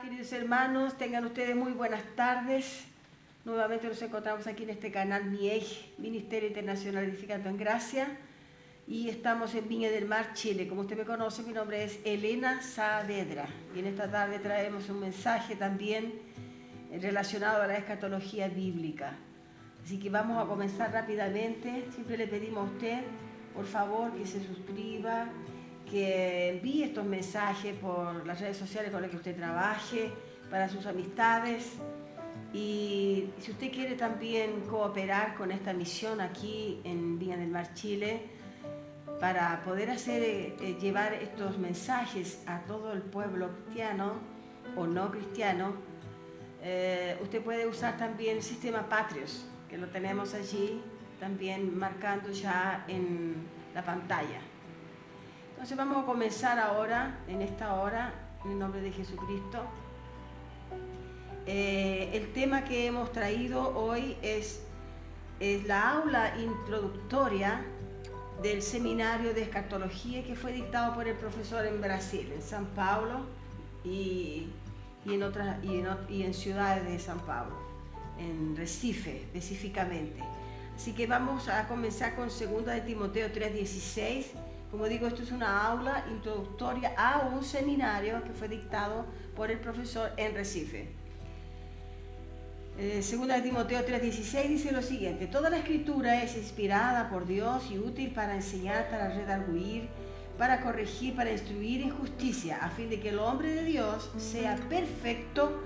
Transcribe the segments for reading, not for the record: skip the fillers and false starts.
queridos hermanos, tengan ustedes muy buenas tardes. Nuevamente nos encontramos aquí en este canal MIEG, Ministerio Internacional Edificando en Gracia, y estamos en Viña del Mar, Chile. Como usted me conoce, mi nombre es Elena Saavedra, y en esta tarde traemos un mensaje también relacionado a la escatología bíblica. Así que vamos a comenzar rápidamente. Siempre le pedimos a usted, por favor, que se suscriba, que envíe estos mensajes por las redes sociales con las que usted trabaje, para sus amistades. Y si usted quiere también cooperar con esta misión aquí en Viña del Mar, Chile, para poder llevar estos mensajes a todo el pueblo cristiano o no cristiano, usted puede usar también el sistema Patrios, que lo tenemos allí también marcando ya en la pantalla. Entonces vamos a comenzar ahora, en esta hora, en el nombre de Jesucristo. El tema que hemos traído hoy es la aula introductoria del seminario de escatología que fue dictado por el profesor en Brasil, en São Paulo y en ciudades de São Paulo, en Recife específicamente. Así que vamos a comenzar con 2 de Timoteo 3:16. Como digo, esto es una aula introductoria a un seminario que fue dictado por el profesor en Recife. 2 de Timoteo 3:16 dice lo siguiente: toda la escritura es inspirada por Dios y útil para enseñar, para redarguir, para corregir, para instruir en justicia, a fin de que el hombre de Dios sea perfecto,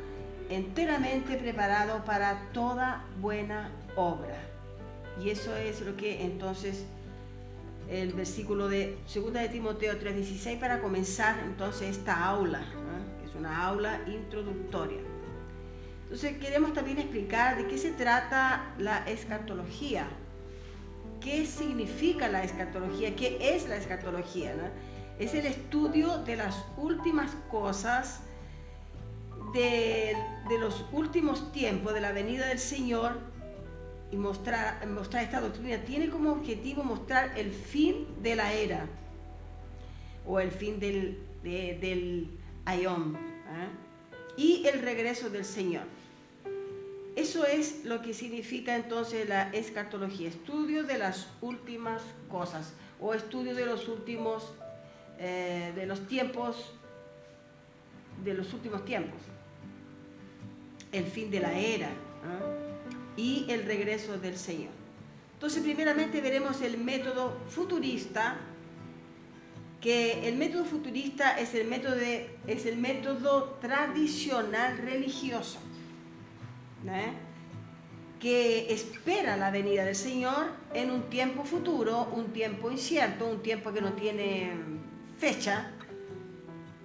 enteramente preparado para toda buena obra. Y eso es lo que entonces el versículo de 2 de Timoteo 3:16 para comenzar entonces esta aula, que es una aula introductoria. Entonces queremos también explicar de qué se trata la escatología, qué significa la escatología, qué es la escatología, ¿no? Es el estudio de las últimas cosas, de los últimos tiempos, de la venida del Señor. Y mostrar esta doctrina tiene como objetivo mostrar el fin de la era o el fin del aión, y el regreso del Señor. Eso es lo que significa entonces la escatología, estudio de las últimas cosas o estudio de los últimos de los últimos tiempos, el fin de la era y el regreso del Señor. Entonces, primeramente veremos el método futurista, que el método futurista es el método tradicional religioso, que espera la venida del Señor en un tiempo futuro, un tiempo incierto, un tiempo que no tiene fecha.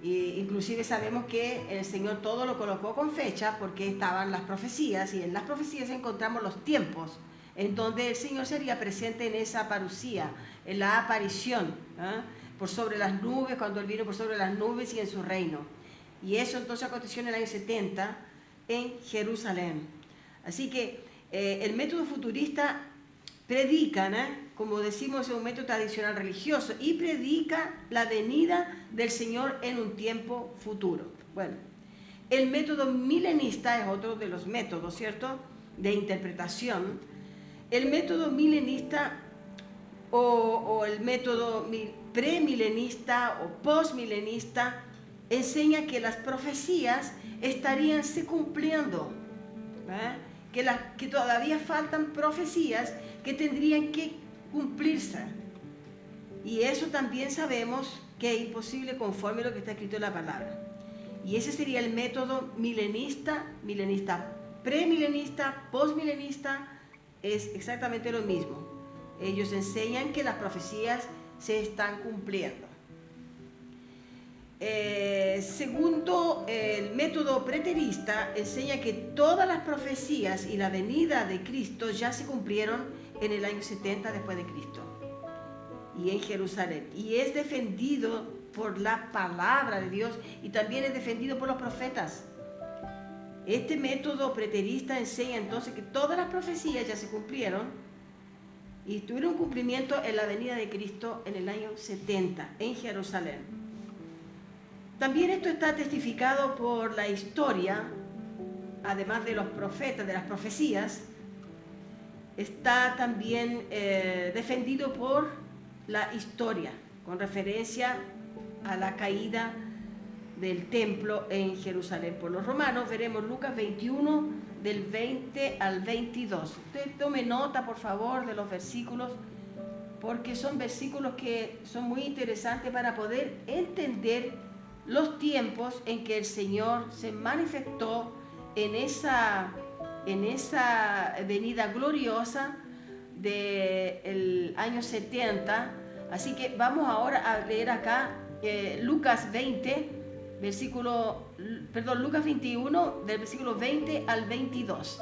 Inclusive sabemos que el Señor todo lo colocó con fecha porque estaban las profecías, y en las profecías encontramos los tiempos en donde el Señor sería presente en esa parucía, en la aparición, por sobre las nubes, cuando Él vino por sobre las nubes y en su reino. Y eso entonces aconteció en el año 70 en Jerusalén. Así que el método futurista predica, como decimos, es un método tradicional religioso, y predica la venida del Señor en un tiempo futuro. Bueno, el método milenista es otro de los métodos, ¿cierto?, de interpretación. El método milenista o el método premilenista o postmilenista enseña que las profecías estarían se cumpliendo, que todavía faltan profecías que tendrían que cumplirse. Y eso también sabemos que es imposible conforme a lo que está escrito en la palabra. Y ese sería el método milenista, premilenista, postmilenista, es exactamente lo mismo. Ellos enseñan que las profecías se están cumpliendo. Segundo, el método preterista enseña que todas las profecías y la venida de Cristo ya se cumplieron en el año 70 después de Cristo y en Jerusalén, y es defendido por la palabra de Dios y también es defendido por los profetas. Este método preterista enseña entonces que todas las profecías ya se cumplieron y tuvieron cumplimiento en la venida de Cristo en el año 70 en Jerusalén. También esto está testificado por la historia, además de los profetas, de las profecías, está también defendido por la historia, con referencia a la caída del templo en Jerusalén por los romanos. Veremos Lucas 21, del 20 al 22. Usted tome nota, por favor, de los versículos, porque son versículos que son muy interesantes para poder entender los tiempos en que el Señor se manifestó en esa venida gloriosa del año 70. Así que vamos ahora a leer acá Lucas 21, del versículo 20 al 22.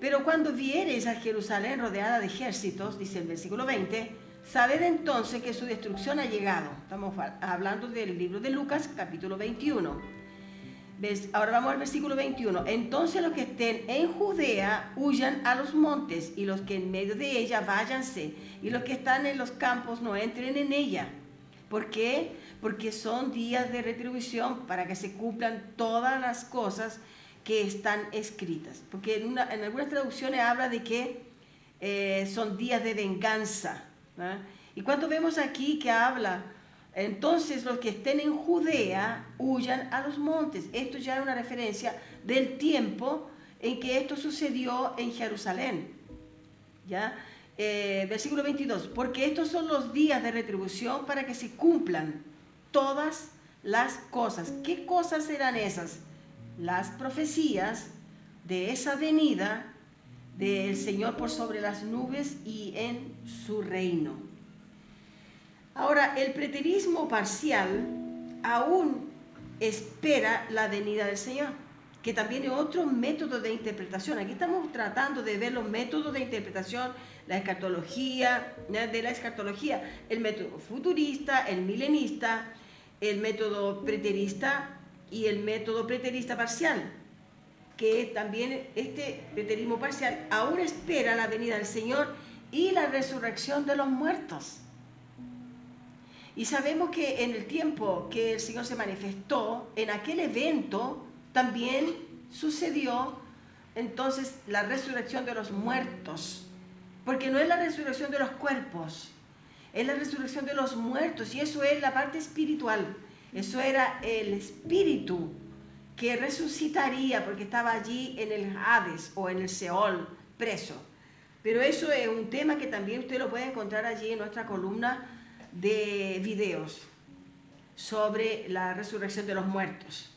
Pero cuando viereis a Jerusalén rodeada de ejércitos, dice el versículo 20, sabed entonces que su destrucción ha llegado. Estamos hablando del libro de Lucas, capítulo 21. Ahora vamos al versículo 21. Entonces los que estén en Judea huyan a los montes, y los que en medio de ella váyanse, y los que están en los campos no entren en ella. ¿Por qué? Porque son días de retribución para que se cumplan todas las cosas que están escritas. Porque en algunas traducciones habla de que son días de venganza, ¿no? Y cuando vemos aquí que habla, entonces los que estén en Judea huyan a los montes. Esto ya es una referencia del tiempo en que esto sucedió en Jerusalén. ¿Ya? Versículo 22. Porque estos son los días de retribución para que se cumplan todas las cosas. ¿Qué cosas serán esas? Las profecías de esa venida del Señor por sobre las nubes y en su reino. Ahora, el preterismo parcial aún espera la venida del Señor, que también es otro método de interpretación. Aquí estamos tratando de ver los métodos de interpretación, la escatología, de la escatología, el método futurista, el milenista, el método preterista y el método preterista parcial, que también este preterismo parcial aún espera la venida del Señor y la resurrección de los muertos. Y sabemos que en el tiempo que el Señor se manifestó, en aquel evento también sucedió entonces la resurrección de los muertos, porque no es la resurrección de los cuerpos, es la resurrección de los muertos, y eso es la parte espiritual. Eso era el espíritu que resucitaría porque estaba allí en el Hades o en el Seol preso. Pero eso es un tema que también usted lo puede encontrar allí en nuestra columna de videos sobre la resurrección de los muertos.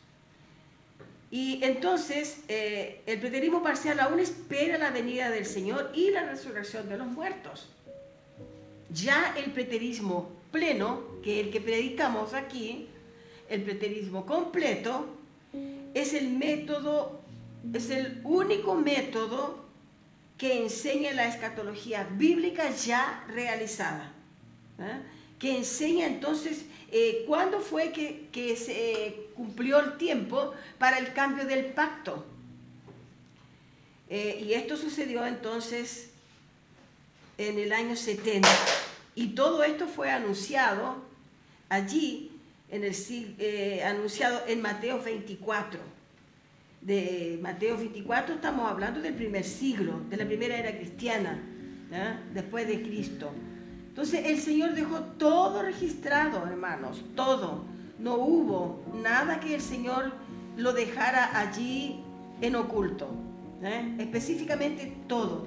Y entonces el preterismo parcial aún espera la venida del Señor y la resurrección de los muertos. Ya el preterismo pleno, que es el que predicamos aquí, el preterismo completo, es el único método que enseña la escatología bíblica ya realizada, que enseña entonces cuándo fue que se cumplió el tiempo para el cambio del pacto. Y esto sucedió entonces en el año 70. Y todo esto fue anunciado allí, anunciado en Mateo 24. De Mateo 24 estamos hablando del primer siglo, de la primera era cristiana, después de Cristo. Entonces el Señor dejó todo registrado, hermanos, todo. No hubo nada que el Señor lo dejara allí en oculto, específicamente todo.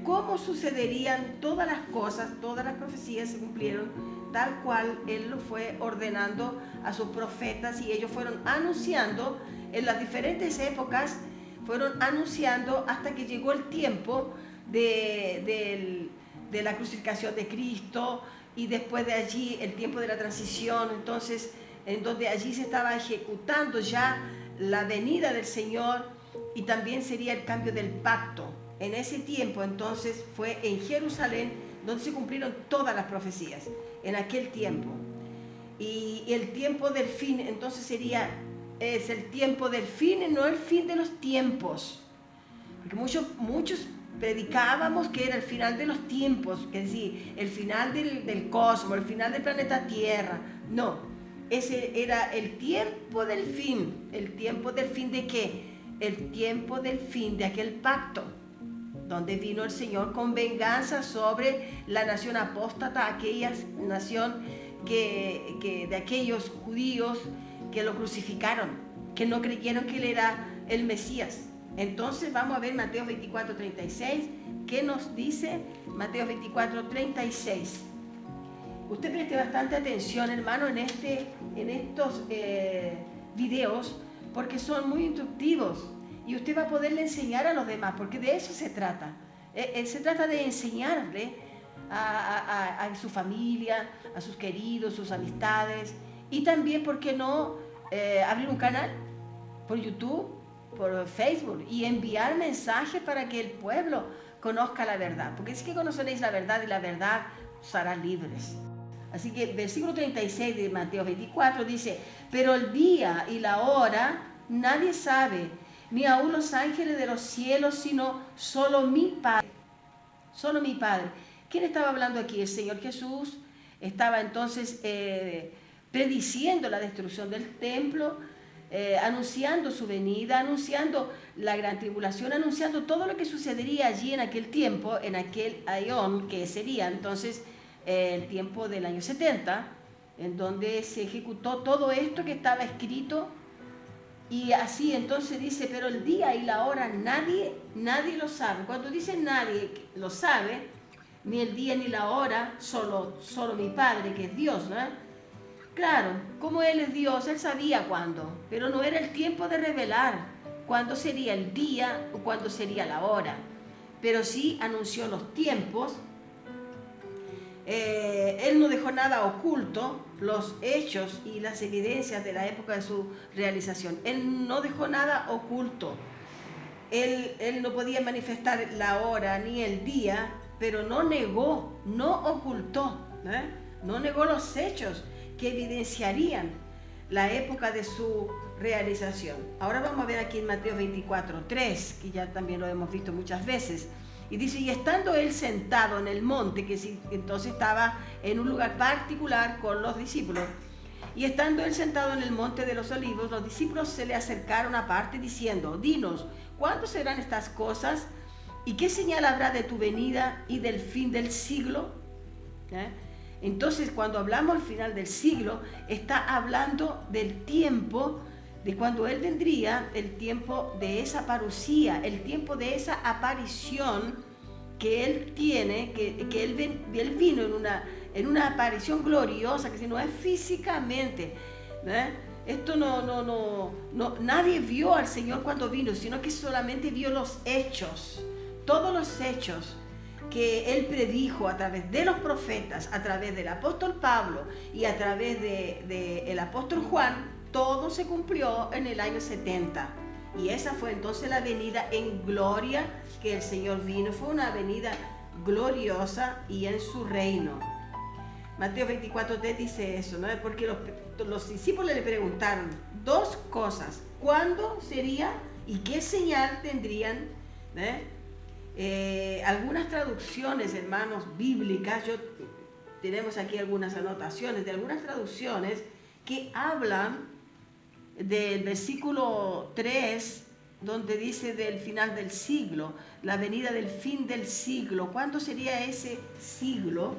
Cómo sucederían todas las cosas, todas las profecías se cumplieron tal cual Él lo fue ordenando a sus profetas, y ellos fueron anunciando en las diferentes épocas, fueron anunciando hasta que llegó el tiempo de la crucificación de Cristo, y después de allí el tiempo de la transición, entonces en donde allí se estaba ejecutando ya la venida del Señor, y también sería el cambio del pacto. En ese tiempo entonces fue en Jerusalén donde se cumplieron todas las profecías, en aquel tiempo. Y el tiempo del fin entonces es el tiempo del fin y no el fin de los tiempos. Porque muchos predicábamos que era el final de los tiempos, es decir, el final del cosmos, el final del planeta Tierra. No, Ese era el tiempo del fin. ¿El tiempo del fin de qué? El tiempo del fin de aquel pacto, donde vino el Señor con venganza sobre la nación apóstata, aquella nación de aquellos judíos que lo crucificaron, que no creyeron que Él era el Mesías. Entonces vamos a ver Mateo 24:36. ¿Qué nos dice Mateo 24:36? Usted preste bastante atención, hermano, en estos videos, porque son muy instructivos y usted va a poderle enseñar a los demás, porque de eso se trata. Se trata de enseñarle a su familia, a sus queridos, sus amistades, y también, ¿por qué no, abrir un canal por YouTube, por Facebook, y enviar mensajes para que el pueblo conozca la verdad? Porque es que conoceréis la verdad y la verdad os hará libres. Así que versículo 36 de Mateo 24 dice: pero el día y la hora nadie sabe, ni aun los ángeles de los cielos, sino solo mi Padre. Solo mi Padre. ¿Quién estaba hablando aquí? El Señor Jesús estaba entonces prediciendo la destrucción del templo, anunciando su venida, anunciando la gran tribulación, anunciando todo lo que sucedería allí en aquel tiempo, en aquel aión, que sería entonces el tiempo del año 70, en donde se ejecutó todo esto que estaba escrito. Y así entonces dice: pero el día y la hora nadie lo sabe. Cuando dice nadie lo sabe, ni el día ni la hora, solo mi Padre, que es Dios, ¿no? Claro, como Él es Dios, Él sabía cuándo, pero no era el tiempo de revelar cuándo sería el día o cuándo sería la hora. Pero sí anunció los tiempos. Él no dejó nada oculto, los hechos y las evidencias de la época de su realización. Él no dejó nada oculto. Él no podía manifestar la hora ni el día, pero no negó, no ocultó, no negó los hechos que evidenciarían la época de su realización. Ahora vamos a ver aquí en Mateo 24:3, que ya también lo hemos visto muchas veces. Y dice: y estando él sentado en el monte, que entonces estaba en un lugar particular con los discípulos, y estando él sentado en el monte de los olivos, los discípulos se le acercaron aparte diciendo: dinos, ¿cuándo serán estas cosas? ¿Y qué señal habrá de tu venida y del fin del siglo? Entonces, cuando hablamos del final del siglo, está hablando del tiempo de cuando Él vendría, el tiempo de esa parusía, el tiempo de esa aparición que Él tiene, que Él vino en una aparición gloriosa, que si no es físicamente, esto nadie vio al Señor cuando vino, sino que solamente vio los hechos, todos los hechos que Él predijo a través de los profetas, a través del apóstol Pablo y a través del apóstol Juan. Todo se cumplió en el año 70. Y esa fue entonces la venida en gloria que el Señor vino. Fue una venida gloriosa y en su reino. Mateo 24:3 dice eso, ¿no? Porque los discípulos le preguntaron dos cosas: ¿cuándo sería y qué señal tendrían? Algunas traducciones, hermanos, bíblicas, tenemos aquí algunas anotaciones de algunas traducciones que hablan del versículo 3, donde dice del final del siglo, la venida del fin del siglo. ¿Cuándo sería ese siglo?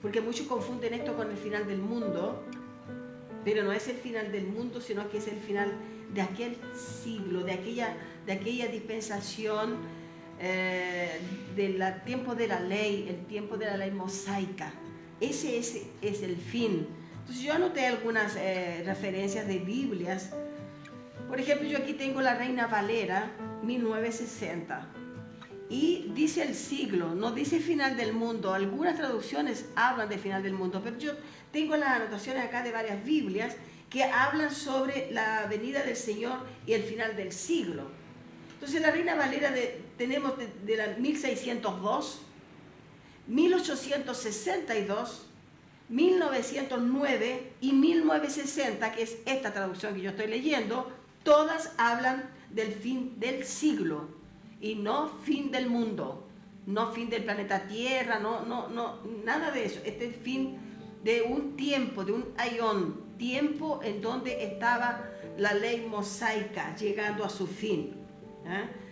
Porque muchos confunden esto con el final del mundo, pero no es el final del mundo, sino que es el final de aquel siglo, de aquella dispensación, del tiempo de la ley, el tiempo de la ley mosaica. Ese es el fin. Entonces yo anoté algunas referencias de Biblias. Por ejemplo, yo aquí tengo la Reina Valera 1960 y dice el siglo, no dice final del mundo. Algunas traducciones hablan de final del mundo, pero yo tengo las anotaciones acá de varias Biblias que hablan sobre la venida del Señor y el final del siglo. Entonces la Reina Valera tenemos de la 1602, 1862, 1909 y 1960, que es esta traducción que yo estoy leyendo. Todas hablan del fin del siglo y no fin del mundo, no fin del planeta Tierra, no, nada de eso. Este es el fin de un tiempo, de un aión, tiempo en donde estaba la ley mosaica llegando a su fin.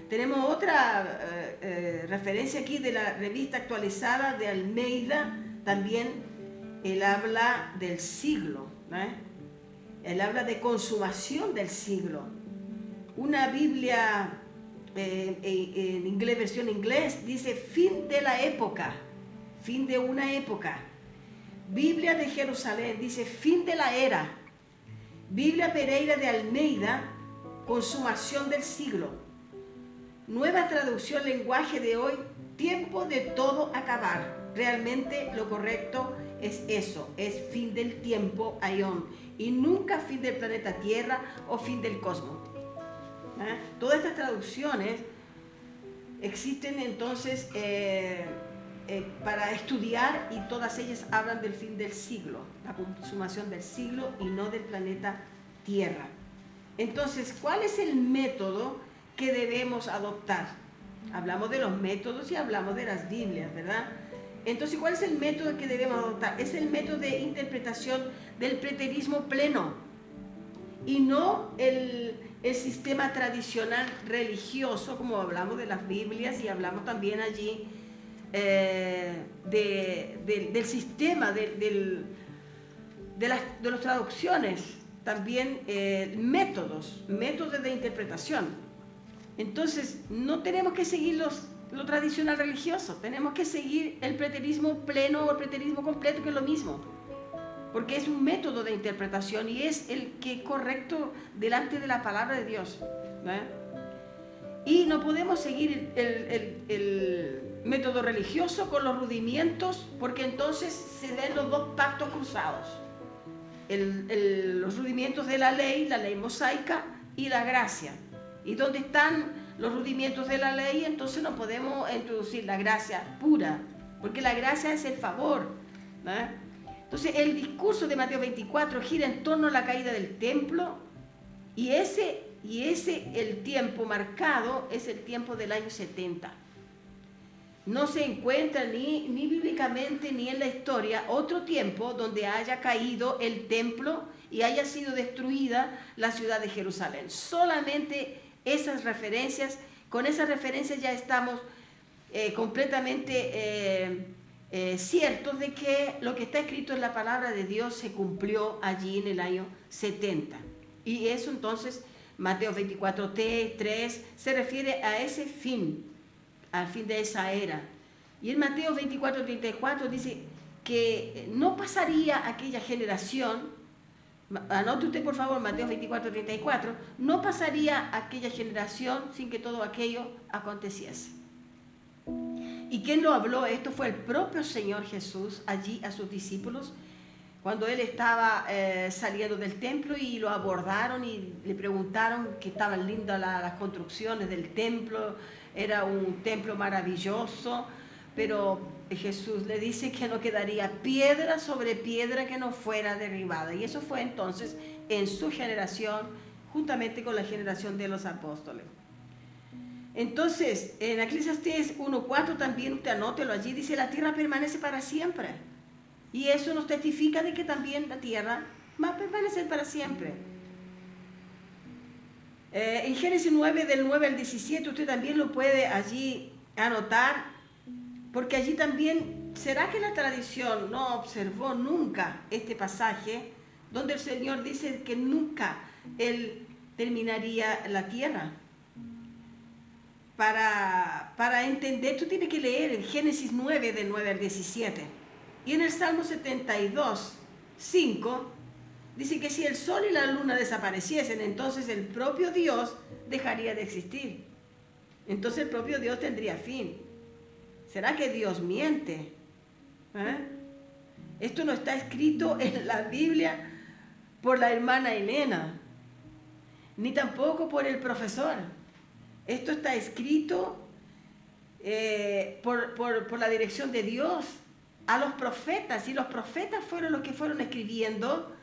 Tenemos otra referencia aquí de la revista actualizada de Almeida. También él habla del siglo. Él habla de consumación del siglo. Una Biblia en inglés, versión inglés, dice fin de la época, fin de una época. Biblia de Jerusalén dice fin de la era. Biblia Pereira de Almeida, consumación del siglo. Nueva traducción lenguaje de hoy, tiempo de todo acabar. Realmente lo correcto es eso, es fin del tiempo, aión, y nunca fin del planeta Tierra o fin del cosmos. Todas estas traducciones existen entonces para estudiar, y todas ellas hablan del fin del siglo, la consumación del siglo y no del planeta Tierra. Entonces, ¿cuál es el método que debemos adoptar? Hablamos de los métodos y hablamos de las Biblias, ¿verdad? Entonces, ¿cuál es el método que debemos adoptar? Es el método de interpretación del preterismo pleno y no el sistema tradicional religioso, como hablamos de las Biblias y hablamos también allí del sistema, de las traducciones, también métodos de interpretación. Entonces, no tenemos que seguir lo tradicional religioso, tenemos que seguir el preterismo pleno o el preterismo completo, que es lo mismo, porque es un método de interpretación y es el que es correcto delante de la palabra de Dios, ¿verdad? Y no podemos seguir el método religioso con los rudimientos, porque entonces se ven los dos pactos cruzados. Los rudimientos de la ley mosaica y la gracia. Y donde están los rudimientos de la ley, entonces no podemos introducir la gracia pura, porque la gracia es el favor, ¿verdad? Entonces el discurso de Mateo 24 gira en torno a la caída del templo, y el tiempo marcado es el tiempo del año 70. No se encuentra ni bíblicamente ni en la historia otro tiempo donde haya caído el templo y haya sido destruida la ciudad de Jerusalén. Solamente esas referencias, con esas referencias ya estamos completamente ciertos de que lo que está escrito en la palabra de Dios se cumplió allí en el año 70. Y eso entonces, Mateo 24:3 se refiere a ese fin, al fin de esa era. Y en Mateo 24:34 dice que no pasaría aquella generación. Anote usted por favor Mateo 24:34, no pasaría aquella generación sin que todo aquello aconteciese. ¿Y quién lo habló? Esto fue el propio Señor Jesús allí a sus discípulos, cuando él estaba saliendo del templo y lo abordaron y le preguntaron que estaban lindas las construcciones del templo, era un templo maravilloso, pero Jesús le dice que no quedaría piedra sobre piedra que no fuera derribada. Y eso fue entonces en su generación, juntamente con la generación de los apóstoles. Entonces, en Eclesiastés 1:4 también, usted anótelo allí, dice: la tierra permanece para siempre. Y eso nos testifica de que también la tierra va a permanecer para siempre. En Génesis 9, del 9 al 17, usted también lo puede allí anotar, porque allí también, ¿será que la tradición no observó nunca este pasaje donde el Señor dice que nunca Él terminaría la tierra? Para entender, tú tienes que leer en Génesis 9, del 9 al 17. Y en el Salmo 72, 5, dice que si el sol y la luna desapareciesen, entonces el propio Dios dejaría de existir. Entonces el propio Dios tendría fin. ¿Será que Dios miente? Esto no está escrito en la Biblia por la hermana Elena, ni tampoco por el profesor. Esto está escrito por la dirección de Dios a los profetas, y los profetas fueron los que fueron escribiendo,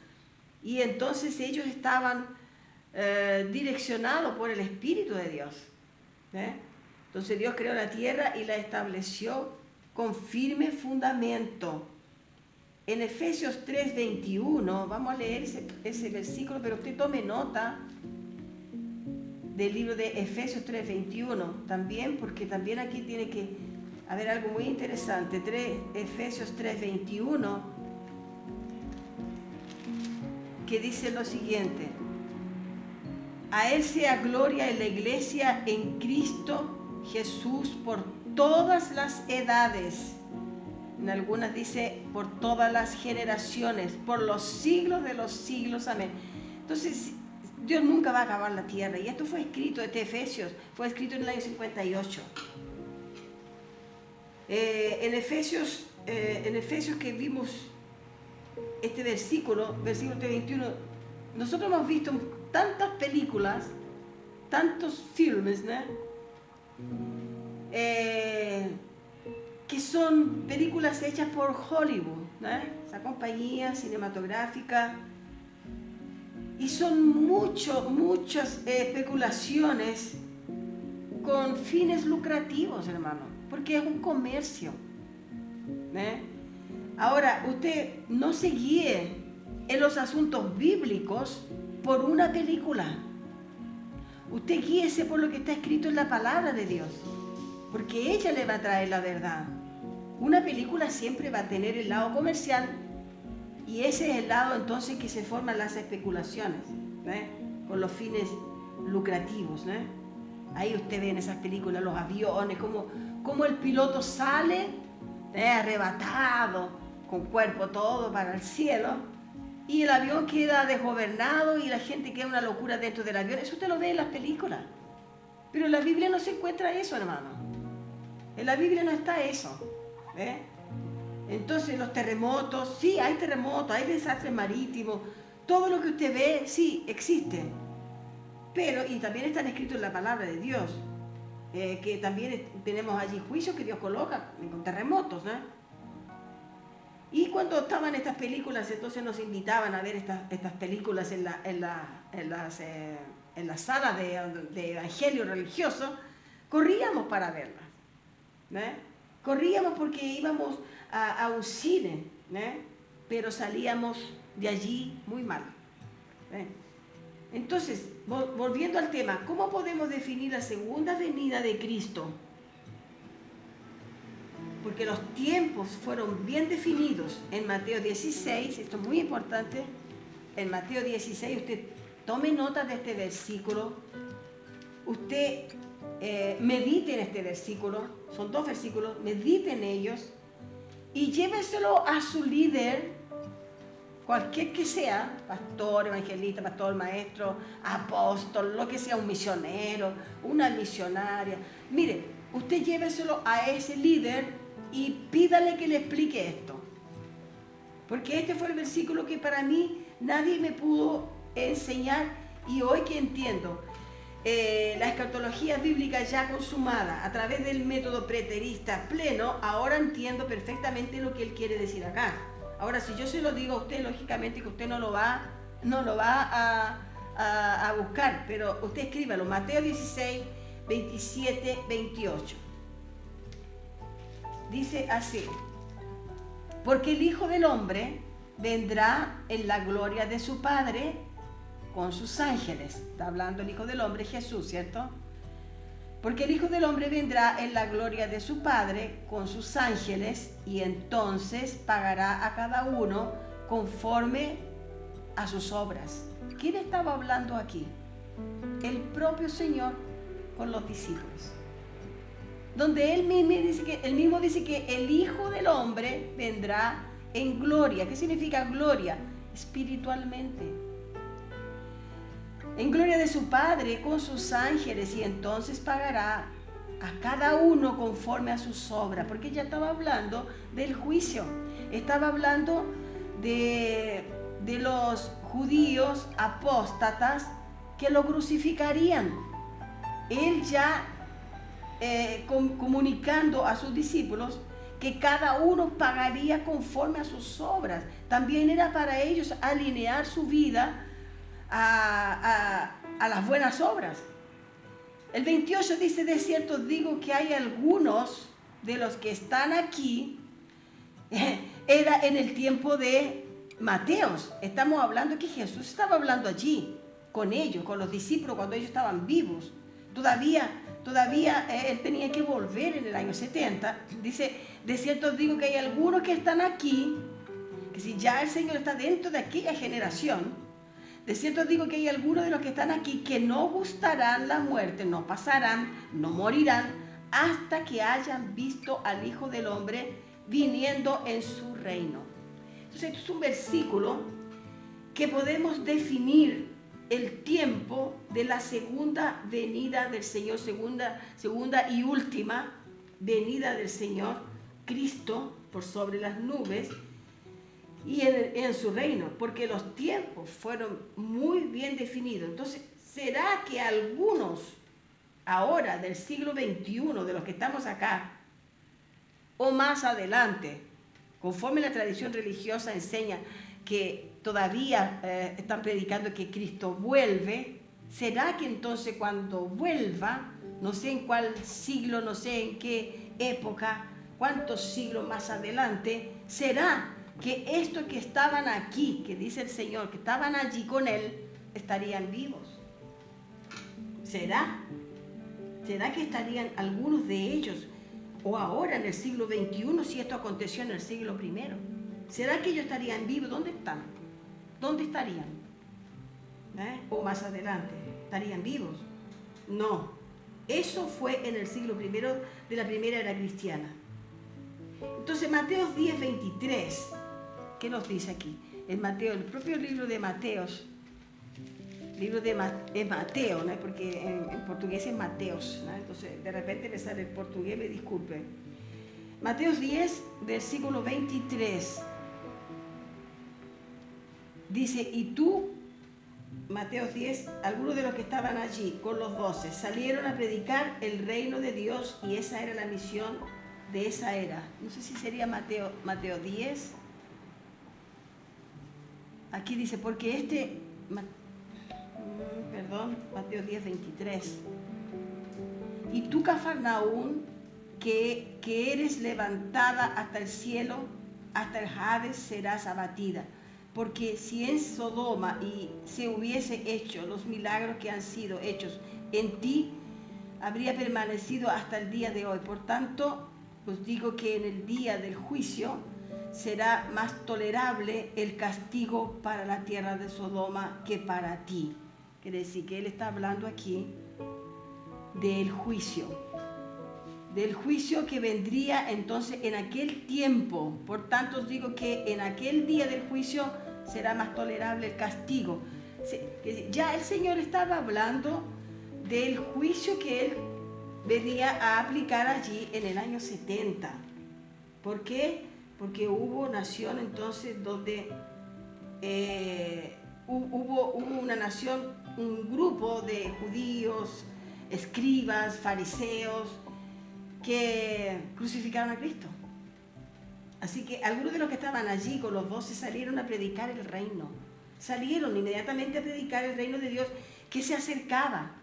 y entonces ellos estaban direccionados por el Espíritu de Dios. Entonces Dios creó la tierra y la estableció con firme fundamento. en Efesios 3:21, vamos a leer ese versículo, pero usted tome nota del libro de Efesios 3:21 también, porque también aquí tiene que haber algo muy interesante. Efesios 3:21, que dice lo siguiente: a Él sea gloria en la iglesia en Cristo Jesús por todas las edades. En algunas dice por todas las generaciones, por los siglos de los siglos. Amén. Entonces, Dios nunca va a acabar la tierra. Y esto fue escrito, Efesios, fue escrito en el año 58. En Efesios que vimos este versículo 3:21, nosotros hemos visto tantas películas, tantos filmes, ¿no? Que son películas hechas por Hollywood, ¿no? Esa compañía cinematográfica, y son muchas especulaciones con fines lucrativos, hermano, porque es un comercio, ¿no? Ahora, usted no se guíe en los asuntos bíblicos por una película. Usted guíese por lo que está escrito en la palabra de Dios, porque ella le va a traer la verdad. Una película siempre va a tener el lado comercial, y ese es el lado entonces que se forman las especulaciones, ¿no? Con los fines lucrativos, ¿no? Ahí usted ve en esas películas los aviones, como el piloto sale arrebatado, con cuerpo todo para el cielo, y el avión queda desgobernado y la gente queda una locura dentro del avión. Eso usted lo ve en las películas, pero en la Biblia no se encuentra eso, hermano. En la Biblia no está eso. Entonces los terremotos, sí, hay terremotos, hay desastres marítimos, todo lo que usted ve, sí, existe. Pero, y también están escritos en la palabra de Dios, que también tenemos allí juicios que Dios coloca con terremotos, ¿no? Y cuando estaban estas películas, entonces nos invitaban a ver estas películas en las salas de evangelio religioso, corríamos para verlas, ¿no? Corríamos porque íbamos a un cine, ¿no? Pero salíamos de allí muy mal, ¿no? Entonces, volviendo al tema, ¿cómo podemos definir la segunda venida de Cristo? Porque los tiempos fueron bien definidos en Mateo 16, esto es muy importante. En Mateo 16, usted tome nota de este versículo, usted medite en este versículo, son 2 versículos, medite en ellos y lléveselo a su líder, cualquier que sea, pastor, evangelista, pastor, maestro, apóstol, lo que sea, un misionero, una misionaria. Mire, usted lléveselo a ese líder y pídale que le explique esto. Porque este fue el versículo que para mí nadie me pudo enseñar, y hoy que entiendo la escatología bíblica ya consumada a través del método preterista pleno, ahora entiendo perfectamente lo que él quiere decir acá. Ahora, si yo se lo digo a usted, lógicamente que usted no lo va a buscar, pero usted escríbalo, Mateo 16, 27, 28. Dice así: porque el Hijo del Hombre vendrá en la gloria de su Padre con sus ángeles. Está hablando el Hijo del Hombre, Jesús, ¿cierto? Porque el Hijo del Hombre vendrá en la gloria de su Padre con sus ángeles, y entonces pagará a cada uno conforme a sus obras. ¿Quién estaba hablando aquí? El propio Señor con los discípulos, donde él mismo dice que el Hijo del Hombre vendrá en gloria. ¿Qué significa gloria? Espiritualmente. En gloria de su Padre con sus ángeles, y entonces pagará a cada uno conforme a sus obras. Porque ya estaba hablando del juicio, estaba hablando de los judíos apóstatas que lo crucificarían. Él ya comunicando a sus discípulos que cada uno pagaría conforme a sus obras. También era para ellos alinear su vida a las buenas obras. El 28 dice: de cierto digo que hay algunos de los que están aquí era en el tiempo de Mateos. Estamos hablando que Jesús estaba hablando allí, con ellos, con los discípulos, cuando ellos estaban vivos. Todavía él tenía que volver en el año 70. Dice, de cierto os digo que hay algunos que están aquí, que si ya el Señor está dentro de aquella generación, de cierto os digo que hay algunos de los que están aquí que no gustarán la muerte, no pasarán, no morirán, hasta que hayan visto al Hijo del Hombre viniendo en su reino. Entonces, esto es un versículo que podemos definir el tiempo de la segunda venida del Señor, segunda y última venida del Señor, Cristo por sobre las nubes y en su reino, porque los tiempos fueron muy bien definidos. Entonces, ¿será que algunos ahora del siglo XXI, de los que estamos acá, o más adelante, conforme la tradición religiosa enseña que todavía están predicando que Cristo vuelve, ¿será que entonces cuando vuelva, no sé en cuál siglo, no sé en qué época, cuántos siglos más adelante, será que estos que estaban aquí, que dice el Señor, que estaban allí con Él, estarían vivos? ¿Será? ¿Será que estarían algunos de ellos, o ahora en el siglo XXI, si esto aconteció en el siglo I? ¿Será que ellos estarían vivos? ¿Dónde están? ¿Dónde estarían? O más adelante, ¿estarían vivos? No. Eso fue en el siglo I de la primera era cristiana. Entonces, Mateo 10:23, ¿qué nos dice aquí? En Mateo, el propio libro de Mateos, Mateo, ¿no? Porque en portugués es Mateos, ¿no? Entonces de repente me sale el portugués, me disculpen. Mateo 10, versículo 23, dice, y tú, Mateo 10, algunos de los que estaban allí con los 12 salieron a predicar el reino de Dios, y esa era la misión de esa era. No sé si sería Mateo 10. Aquí dice, porque Mateo 10, 23. Y tú, Cafarnaún, que eres levantada hasta el cielo, hasta el Hades serás abatida. Porque si en Sodoma y se hubiese hecho los milagros que han sido hechos en ti, habría permanecido hasta el día de hoy. Por tanto, os digo que en el día del juicio será más tolerable el castigo para la tierra de Sodoma que para ti. Quiere decir que él está hablando aquí del juicio que vendría entonces en aquel tiempo. Por tanto os digo que en aquel día del juicio será más tolerable el castigo. Ya el Señor estaba hablando del juicio que él venía a aplicar allí en el año 70. ¿Por qué? Porque hubo nación entonces donde hubo una nación, un grupo de judíos, escribas, fariseos, que crucificaron a Cristo. Así que algunos de los que estaban allí con los 12 salieron a predicar el reino. Salieron inmediatamente a predicar el reino de Dios que se acercaba,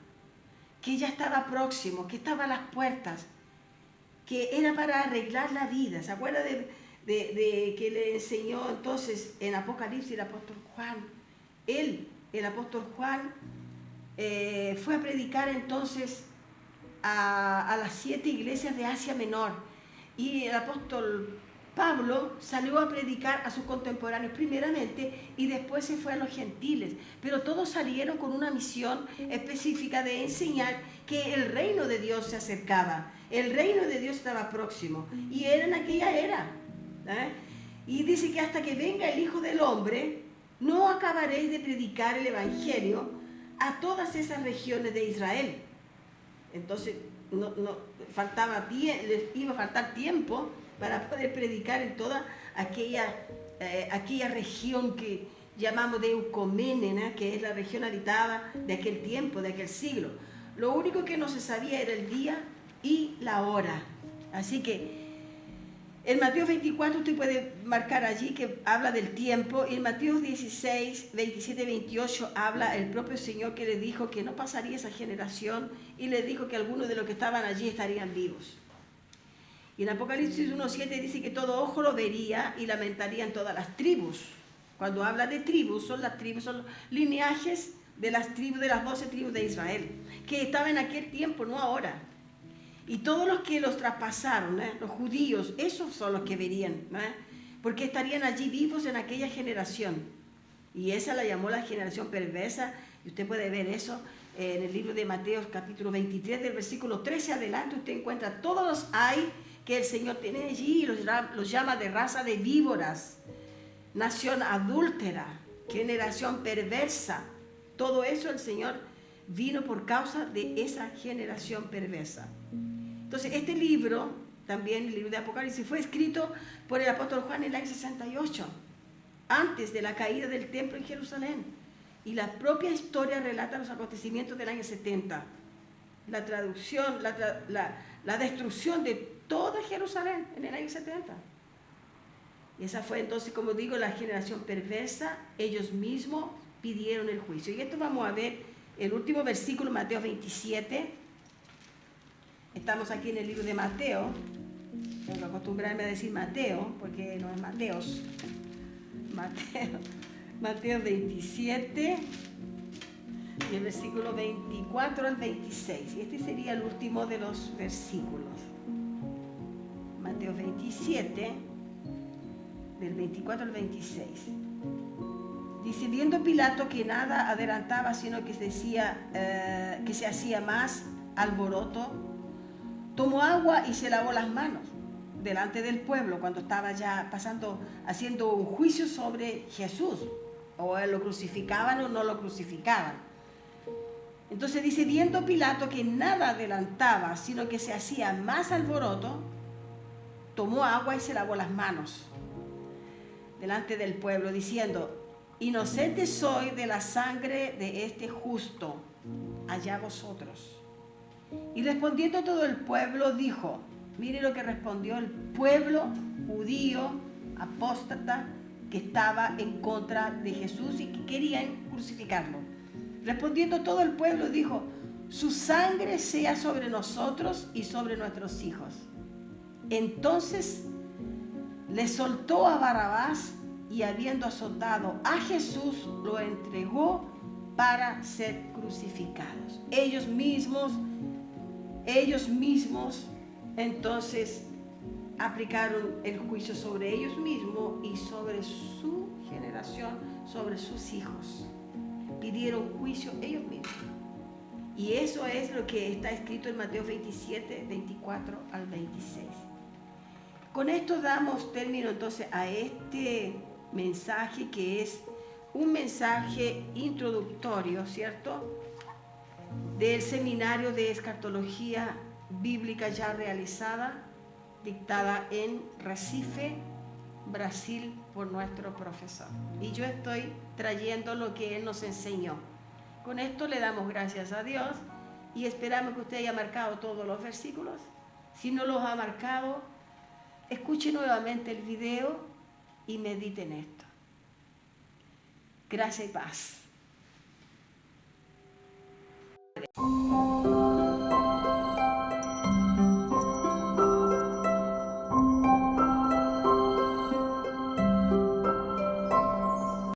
que ya estaba próximo, que estaba a las puertas, que era para arreglar la vida. ¿Se acuerda de que le enseñó entonces en Apocalipsis el apóstol Juan? El apóstol Juan, fue a predicar entonces a las 7 iglesias de Asia Menor, y el apóstol Pablo salió a predicar a sus contemporáneos primeramente y después se fue a los gentiles, pero todos salieron con una misión específica de enseñar que el reino de Dios se acercaba, el reino de Dios estaba próximo, y era en aquella era, y dice que hasta que venga el Hijo del Hombre no acabaréis de predicar el evangelio a todas esas regiones de Israel. Entonces les iba a faltar tiempo para poder predicar en toda aquella región que llamamos de Eucomene, que es la región habitada de aquel tiempo, de aquel siglo. Lo único que no se sabía era el día y la hora. Así que en Mateo 24 usted puede marcar allí que habla del tiempo, y en Mateo 16, 27, 28 habla el propio Señor, que le dijo que no pasaría esa generación, y le dijo que algunos de los que estaban allí estarían vivos. Y en Apocalipsis 1:7 dice que todo ojo lo vería y lamentarían todas las tribus. Cuando habla de tribus, son las tribus, son los lineajes de las tribus, de las 12 tribus de Israel, que estaban en aquel tiempo, no ahora. Y todos los que los traspasaron, los judíos, esos son los que verían, porque estarían allí vivos en aquella generación. Y esa la llamó la generación perversa, y usted puede ver eso en el libro de Mateo, capítulo 23, del versículo 13 adelante. Usted encuentra todos los hay que el Señor tiene allí, y los llama de raza de víboras, nación adúltera, generación perversa. Todo eso el Señor vino por causa de esa generación perversa. Entonces, este libro, también el libro de Apocalipsis, fue escrito por el apóstol Juan en el año 68, antes de la caída del templo en Jerusalén. Y la propia historia relata los acontecimientos del año 70. La traducción, la destrucción de toda Jerusalén en el año 70. Y esa fue entonces, como digo, la generación perversa. Ellos mismos pidieron el juicio. Y esto vamos a ver el último versículo, Mateo 27. Estamos aquí en el libro de Mateo. Tengo que acostumbrarme a decir Mateo, porque no es Mateos. Mateo 27, y el versículo 24 al 26. Y este sería el último de los versículos. Mateo 27, del 24 al 26. Dice, viendo Pilato que nada adelantaba, sino que se hacía más alboroto, tomó agua y se lavó las manos delante del pueblo cuando estaba ya haciendo un juicio sobre Jesús, o lo crucificaban o no lo crucificaban. Entonces dice, viendo Pilato que nada adelantaba, sino que se hacía más alboroto, tomó agua y se lavó las manos delante del pueblo, diciendo, inocente soy de la sangre de este justo, allá vosotros. Y respondiendo todo el pueblo, dijo, mire lo que respondió el pueblo judío, apóstata, que estaba en contra de Jesús y que querían crucificarlo. Respondiendo todo el pueblo, dijo, su sangre sea sobre nosotros y sobre nuestros hijos. Entonces le soltó a Barrabás, y habiendo azotado a Jesús, lo entregó para ser crucificados. Ellos mismos entonces aplicaron el juicio sobre ellos mismos y sobre su generación, sobre sus hijos. Pidieron juicio ellos mismos. Y eso es lo que está escrito en Mateo 27, 24 al 26. Con esto damos término entonces a este mensaje, que es un mensaje introductorio, ¿cierto?, del seminario de escatología bíblica ya realizada, dictada en Recife, Brasil, por nuestro profesor. Y yo estoy trayendo lo que él nos enseñó. Con esto le damos gracias a Dios y esperamos que usted haya marcado todos los versículos. Si no los ha marcado, escuche nuevamente el video y medite en esto. Gracias y paz.